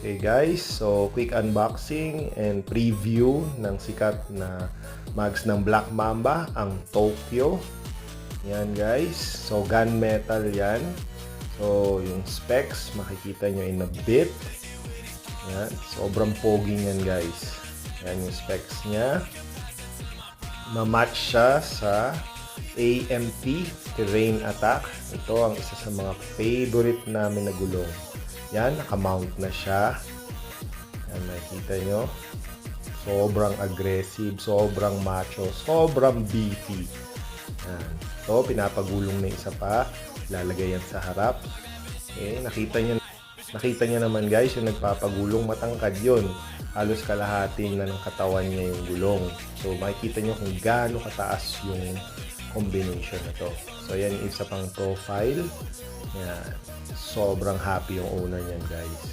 Okay guys, so quick unboxing and preview ng sikat na mags ng Black Mamba, ang Tokyo. Yan guys, so gunmetal yan. So yung specs, makikita nyo in a bit. Yan, sobrang pogi yan guys. Yan yung specs nya. Ma-match siya sa AMP Terrain Attack. Ito ang isa sa mga favorite namin na gulong. Yan, nakamount na siya. Yan, nakikita nyo. Sobrang aggressive, sobrang macho, sobrang beefy. Yan. So, pinapagulong na isa pa. Lalagay yan sa harap. Okay, nakita nyo naman guys, yung nagpapagulong, matangkad yun. Halos kalahati na ng katawan niya yung gulong. So, makikita nyo kung gaano kataas yung combination na to. So, yan isa pang profile. Yan. Sobrang happy yung owner niyan guys.